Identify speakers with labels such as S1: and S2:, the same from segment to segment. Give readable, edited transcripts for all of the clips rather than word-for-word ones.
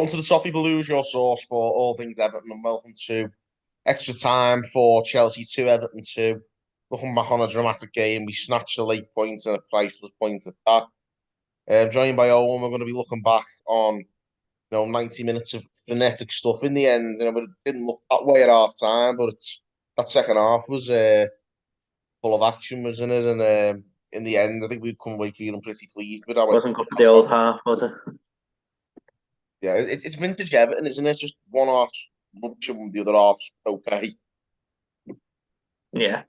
S1: Welcome to the Toffee Blues, your source for all things Everton, and welcome to extra time for Chelsea 2, Everton 2. Looking back on a dramatic game, we snatched a late point and a priceless point at that. Joined by Owen, we're going to be looking back on 90 minutes of frenetic stuff in the end. But it didn't look that way at half time, but that second half was full of action, wasn't it? And in the end, I think we've come away feeling pretty pleased with our
S2: Wasn't good for the old half, was it?
S1: Yeah, it's vintage Everton, isn't it? Just one half rubbish and the other half's okay.
S2: Yeah.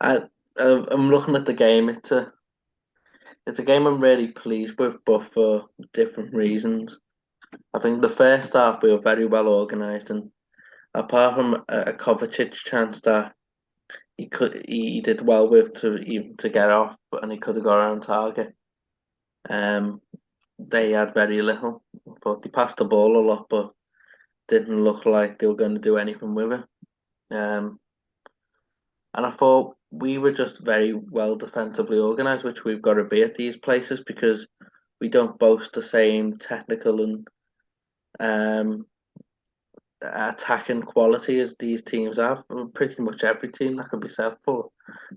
S2: I I'm looking at the game. It's a game I'm really pleased with, but for different reasons. I think the first half we were very well organised, and apart from a Kovacic chance that he did well with to get off, and he could have got around target. Um, they had very little, but they passed the ball a lot, but didn't look like they were going to do anything with it. Um, And I thought we were just very well defensively organised, which we've got to be at these places because we don't boast the same technical and um, attacking quality as these teams have. Pretty much every team that can be said for.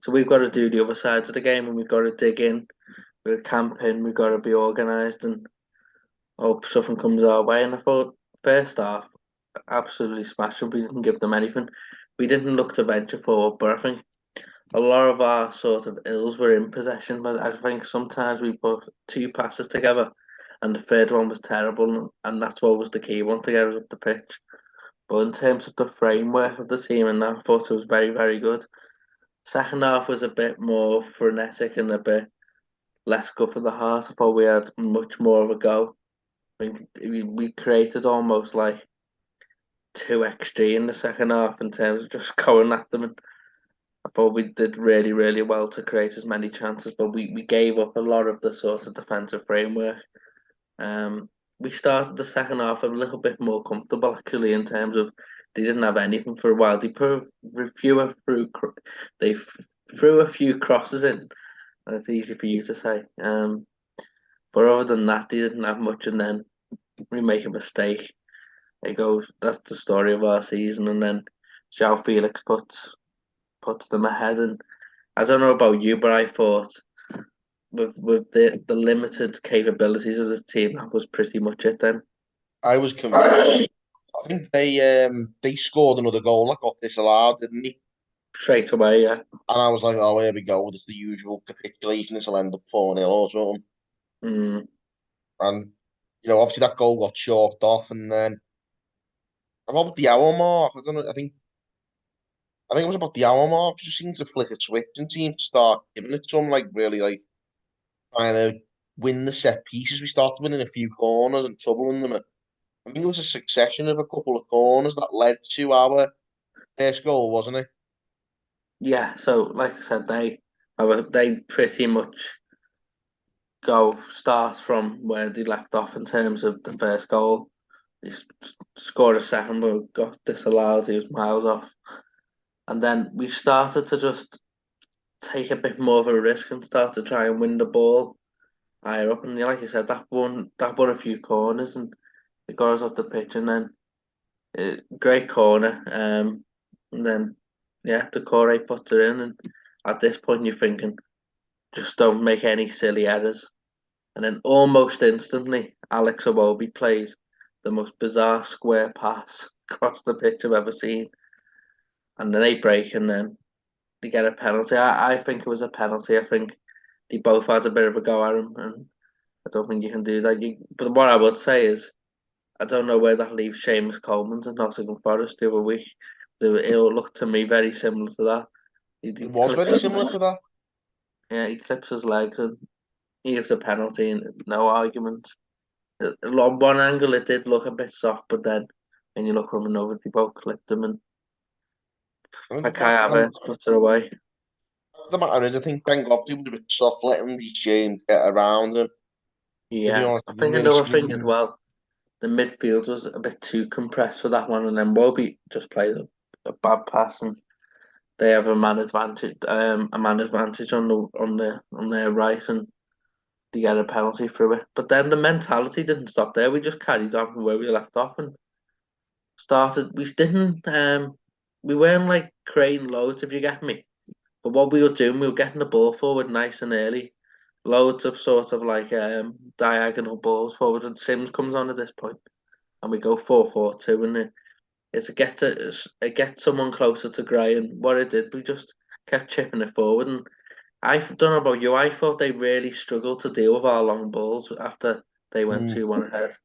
S2: So we've got to do the other sides of the game, and we've got to dig in. We've got to camp in. We've got to be organised and hope something comes our way. And I thought first half absolutely smashing. We didn't give them anything. We didn't look to venture forward, but I think a lot of our sort of ills were in possession, but I think sometimes we put two passes together and the third one was terrible, and that's what was the key one to get us up the pitch. But in terms of the framework of the team, and that, I thought it was very, very good. Second half was a bit more frenetic and a bit less good for the heart. I thought we had much more of a go. I think we created almost like 2 XG in the second half in terms of just going at them. And I thought we did really, really well to create as many chances, but we gave up a lot of the sort of defensive framework. We started the second half a little bit more comfortable actually in terms of they didn't have anything for a while. They threw a few crosses in. That's easy for you to say. But other than that, they didn't have much, and then we make a mistake. It goes. That's the story of our season, and then João Felix puts them ahead. And I don't know about you, but I thought with the limited capabilities of the team, that was pretty much it then.
S1: I was convinced. I think they scored another goal that got disallowed, didn't they?
S2: Straight away, yeah.
S1: And I was like, oh, here we go. It's the usual capitulation. This will end up 4-0 or something.
S2: Mm,
S1: And obviously that goal got chalked off, and then about the hour mark, I don't know. I think it was about the hour mark. Just seemed to flick a switch and seemed to start giving it some like really like trying to win the set pieces. We started winning a few corners and troubling them. I think it was a succession of a couple of corners that led to our first goal, wasn't it?
S2: yeah. So, like I said, they pretty much go start from where they left off in terms of the first goal. Scored a second, but got disallowed. He was miles off, and then we started to just take a bit more of a risk and start to try and win the ball higher up. And like you said, that won a few corners and it got us off the pitch. And then great corner. And then yeah, the Corey puts it in. And at this point, you're thinking, just don't make any silly errors. And then almost instantly, Alex Iwobi plays the most bizarre square pass across the pitch I've ever seen. And then they break, and then they get a penalty. I think it was a penalty. I think they both had a bit of a go at him, and I don't think you can do that. But what I would say is, I don't know where that leaves Seamus Coleman's in Nottingham Forest the other week. It'll look to me very similar to that. He
S1: It was very similar to that.
S2: yeah, he clips his legs and he gives a penalty and no argument. On one angle, it did look a bit soft, but then when you look from another, they both clipped him and
S1: I think
S2: I
S1: the fact
S2: can't have it, puts it away.
S1: the matter is, I think Ben Godfrey was a bit soft letting these James get around him. To be
S2: Yeah,
S1: honest,
S2: I
S1: he didn't
S2: think
S1: really
S2: another
S1: scream
S2: thing as
S1: him.
S2: well, the midfield was a bit too compressed for that one, and then Wobie just played a bad pass, and they have a man advantage on their right, and they get a penalty through it. But then the mentality didn't stop there. We just carried on from where we left off and started. We weren't like creating loads, if you get me. But what we were doing, we were getting the ball forward nice and early. Loads of sort of like diagonal balls forward, and Sims comes on at this point, and we go 4-4-2, and it gets someone closer to Gray, and what it did, we just kept chipping it forward, and I don't know about you, I thought they really struggled to deal with our long balls after they went
S1: Mm.
S2: 2-1 ahead.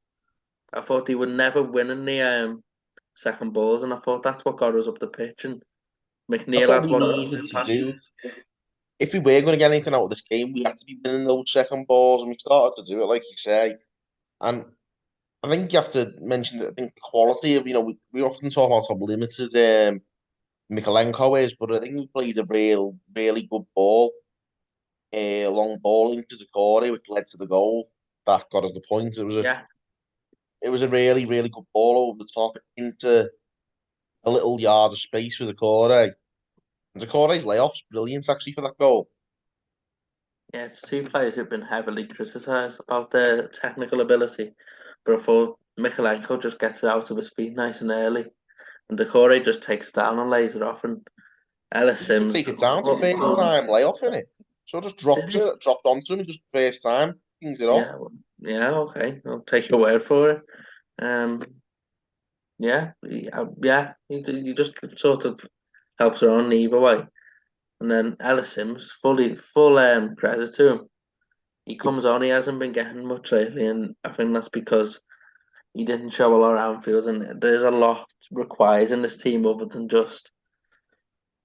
S2: I thought they would never win in the second balls, and I thought that's what got us up the pitch, and
S1: That's
S2: McNeil
S1: what
S2: had
S1: we
S2: one.
S1: needed to do. If we were going to get anything out of this game, we had to be winning those second balls, and we started to do it, like you say. And I think you have to mention that I think the quality of, we often talk about how limited Mikalenko is, but I think he plays a really good ball, a long ball into the corner, which led to the goal that got us the point.
S2: Yeah,
S1: It was a really good ball over the top into a little yard of space for the corner. And the corner's layoff's brilliant actually for that goal.
S2: yeah, it's two players who've been heavily criticised about their technical ability, but I thought Mikalenko just gets it out of his feet nice and early, and Decore just takes it down and lays it off, and Ellis
S1: He didn't even
S2: Sims,
S1: take it down to first time layoff in it. So just
S2: did
S1: drops
S2: he?
S1: it, dropped onto him, just first time, kings it off.
S2: Yeah, yeah, okay, I'll take your word for it. Um, yeah, he just sort of helps her on either way, and then Ellis Sims, full credit to him. He comes on, he hasn't been getting much lately, and I think that's because he didn't show a lot of outfields, and there's a lot required in this team other than just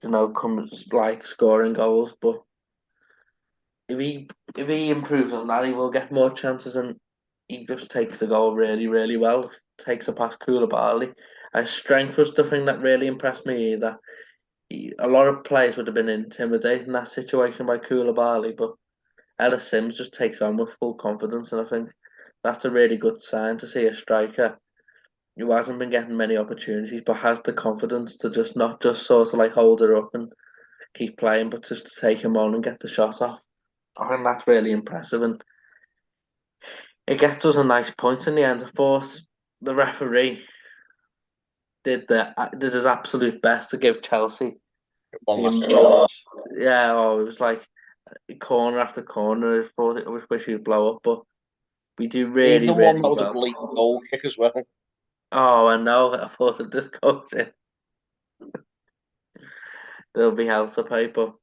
S2: comes like scoring goals. But if he improves on that, he will get more chances, and he just takes the goal really well. Takes it past Koulibaly. His strength was the thing that really impressed me. That a lot of players would have been intimidated in that situation by Koulibaly, but Ellis Sims just takes on with full confidence, and I think that's a really good sign to see a striker who hasn't been getting many opportunities, but has the confidence to just not just sort of like hold her up and keep playing, but just to take him on and get the shot off. I think that's really impressive, and it gets us a nice point in the end. Of course, the referee did his absolute best to give Chelsea
S1: One
S2: the
S1: last chance.
S2: yeah. Oh, it was like corner after corner. I thought it was wish he'd blow up, but we do
S1: Gave them one
S2: really
S1: that was a
S2: well.
S1: blatant goal kick as well.
S2: Oh, I know. I thought it just goes in. There'll be hell to pay, but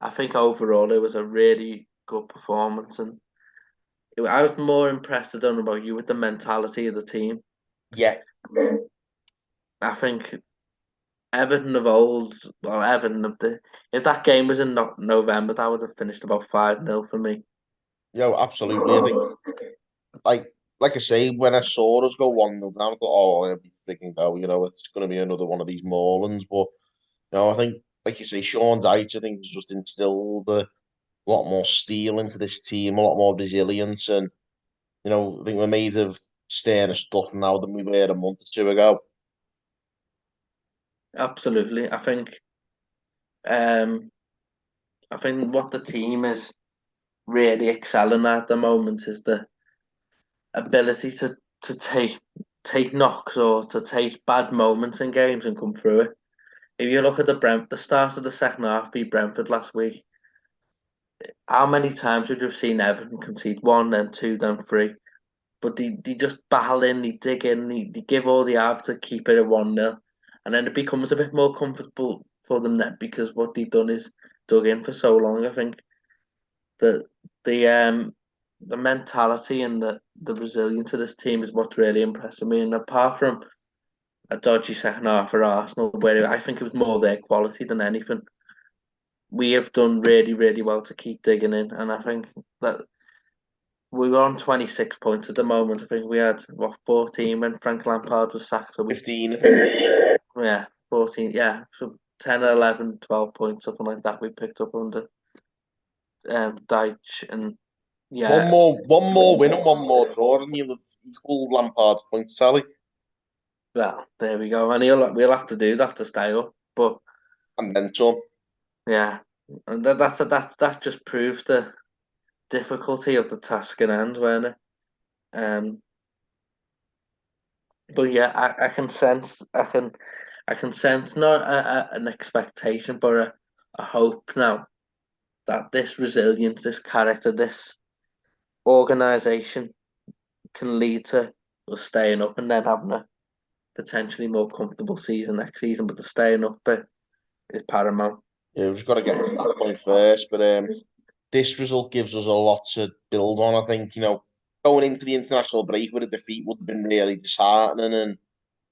S2: I think overall it was a really good performance, and I was more impressed. I don't know about you with the mentality of the team.
S1: Yeah,
S2: I think Everton of old, well, Everton of the if that game was in November, that would have finished about 5-0 for me.
S1: absolutely. I think like like I say, when I saw us go 1-0 down, I thought, oh, it'll be freaking go. It's going to be another one of these Morelands. But I think, like you say, Sean Dyche, I think, has just instilled a lot more steel into this team, a lot more resilience, and I think we're made of sterner stuff now than we were a month or two ago.
S2: Absolutely, um, I think what the team is really excelling at the moment is the ability to take knocks or to take bad moments in games and come through it. If you look at the start of the second half, beat Brentford last week. How many times would you have seen Everton concede one, then two, then three? But they just battle in, they dig in, they give all they have to keep it at 1-0. And then it becomes a bit more comfortable for them net because what they've done is dug in for so long. I think that the mentality and the resilience of this team is what's really impressing me. And apart from a dodgy second half for Arsenal, where I think it was more their quality than anything, we have done really well to keep digging in. And I think that we were on 26 points at the moment. I think we had, 14 when Frank Lampard was sacked. So
S1: 15, I think.
S2: yeah, 14, yeah. So 10, 11, 12 points, something like that we picked up under Dyche. And yeah,
S1: One more win and one more draw, and you'll have equal Lampard's points tally.
S2: well, there we go. And we'll have to do that to stay up. But
S1: And then some.
S2: yeah, and that just proves difficulty of the task in hand, weren't it? Um, but yeah, I can sense not an expectation, but a hope now that this resilience, this character, this organisation can lead to us staying up and then having a potentially more comfortable season next season. But the staying up bit is paramount.
S1: Yeah, we've just got to get to that point first. But this result gives us a lot to build on. I think going into the international break with a defeat would have been really disheartening, and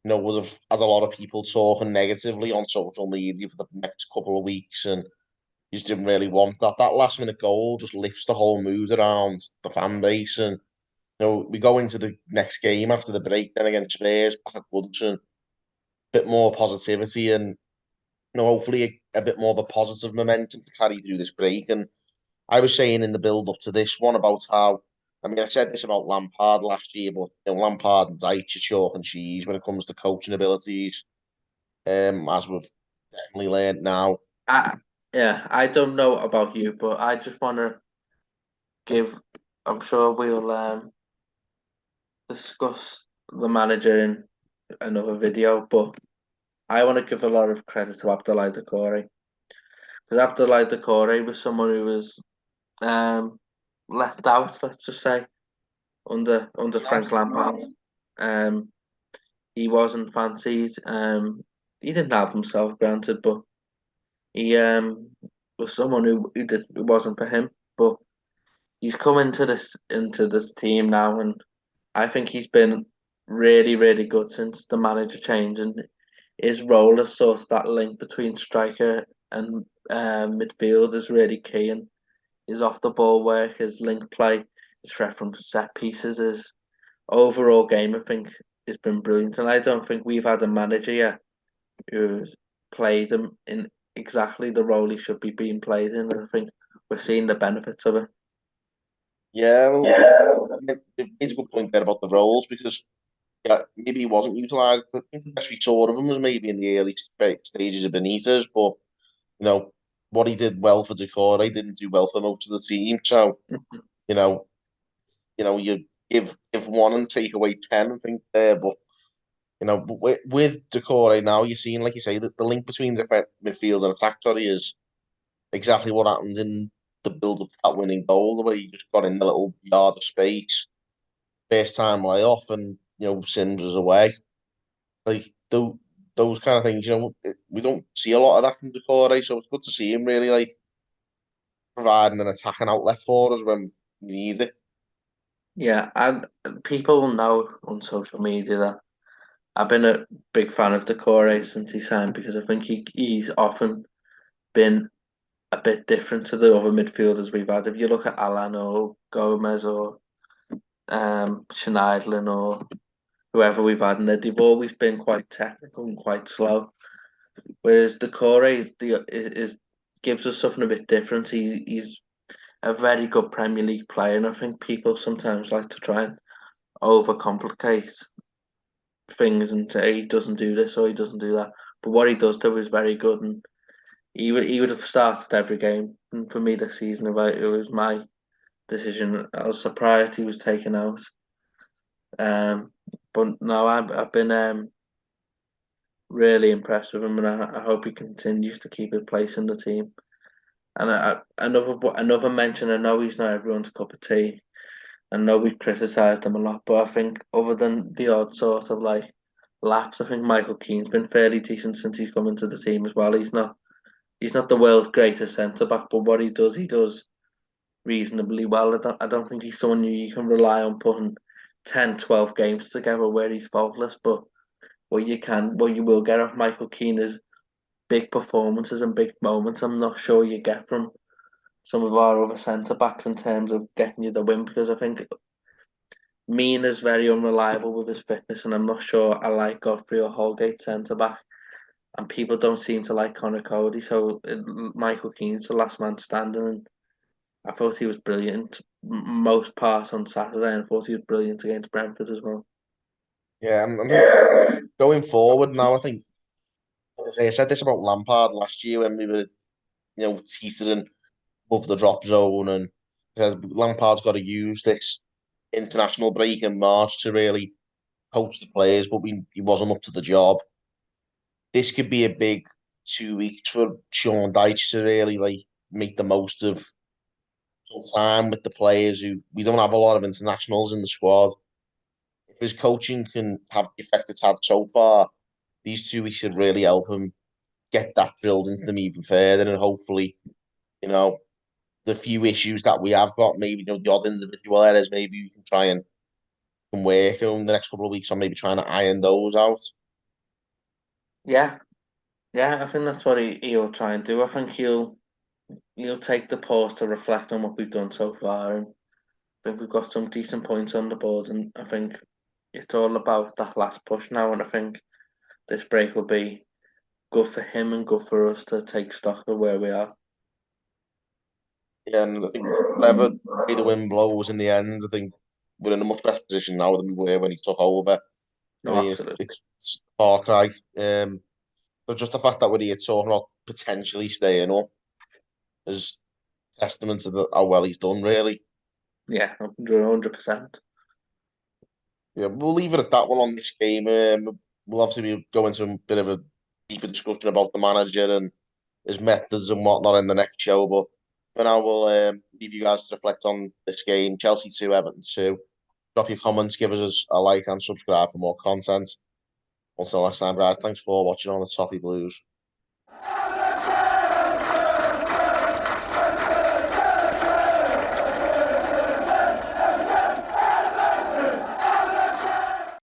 S1: would have had a lot of people talking negatively on social media for the next couple of weeks, and you just didn't really want that. That last minute goal just lifts the whole mood around the fan base, and we go into the next game after the break then against Spurs back at Goodison, bit more positivity and hopefully a bit more of a positive momentum to carry through this break. And I was saying in the build up to this one about how, I mean, I said this about Lampard last year, but Lampard and Dyche are chalk and cheese when it comes to coaching abilities, as we've definitely learned now.
S2: I Yeah, I don't know about you, but I just want to give. I'm sure we'll discuss the manager in another video, but I want to give a lot of credit to Abdoulaye Doucouré because Abdoulaye Doucouré was someone who was um, left out, let's just say, under Frank Lampard. Um, he wasn't fancied. He didn't have himself, granted, but he was someone who wasn't for him. But he's come into this team now, and I think he's been really, really good since the manager change, and his role as sort of that link between striker and midfield is really key. And his off the ball work, his link play, his threat from set pieces, his overall game, I think, has been brilliant. And I don't think we've had a manager yet who's played him in exactly the role he should be being played in. And I think we're seeing the benefits of it.
S1: Yeah, well, it's a good point there about the roles because yeah, maybe he wasn't utilised. I think the best we saw of him was maybe in the early stages of Benitez, but you know what he did well for Decore, didn't do well for most of the team. So you know, you give one and take away 10. I think there, but but with Decore now, you're seeing, like you say, that the link between the midfield and attack sorry is exactly what happened in the build up to that winning goal. The way he just got in the little yard of space, first time layoff, and Sims was away. Like those kind of things, we don't see a lot of that from Decore, so it's good to see him really like providing an attacking outlet for us when we need it.
S2: Yeah, and people will know on social media that I've been a big fan of Decore since he signed because I think he's often been a bit different to the other midfielders we've had. If you look at Alan or Gomez or Schneiderlin or whoever we've had, and they've always been quite technical and quite slow. Whereas Decore is gives us something a bit different. He's a very good Premier League player, and I think people sometimes like to try and overcomplicate things and say he doesn't do this or he doesn't do that. But what he does do is very good, and he would have started every game. And for me this season, if it was my decision, I was surprised he was taken out. Um, but no, I've been really impressed with him, and I hope he continues to keep his place in the team. And another mention, I know he's not everyone's cup of tea. I know we've criticised him a lot, but I think other than the odd sort of like lapse, I think Michael Keane's been fairly decent since he's come into the team as well. He's not the world's greatest centre back, but what he does reasonably well. I don't think he's someone you can rely on putting 10, 12 games together where he's faultless, but what you will get off Michael Keane is big performances and big moments. I'm not sure you get from some of our other centre backs in terms of getting you the win because I think Mean is very unreliable with his fitness, and I'm not sure I like Godfrey or Holgate centre back. And people don't seem to like Connor Cody, so Michael Keane's the last man standing. And I thought he was brilliant most parts on Saturday, and I thought he was brilliant against Brentford as well.
S1: Yeah, I think going forward now, I think I said this about Lampard last year when we were teetering above the drop zone, and Because Lampard's got to use this international break in March to really coach the players, but he wasn't up to the job. This could be a big 2 weeks for Sean Dyche to really like make the most of some time with the players who we don't have a lot of internationals in the squad. If his coaching can have the effect it's had so far, these 2 weeks should really help him get that drilled into them even further, and hopefully, you know, the few issues that we have got, maybe the odd individual errors, maybe we can try and can work on the next couple of weeks on maybe trying to iron those out.
S2: Yeah, yeah, I think that's what he'll try and do. I think he'll take the pause to reflect on what we've done so far, and I think we've got some decent points on the board, and I think it's all about that last push now, and I think this break will be good for him and good for us to take stock of where we are.
S1: Yeah, and I think whatever way the wind blows in the end, I think we're in a much better position now than we were when he took over. I
S2: No,
S1: mean,
S2: absolutely.
S1: it's far cry. But just the fact that we're here talking about potentially staying up is testament to how well he's done, really.
S2: Yeah, 100%.
S1: Yeah, we'll leave it at that one on this game. We'll obviously go into a bit of a deeper discussion about the manager and his methods and whatnot in the next show. But for now, we'll leave you guys to reflect on this game. Chelsea 2, Everton 2. Drop your comments, give us a like and subscribe for more content. Until next time, guys, thanks for watching on the Toffee Blues.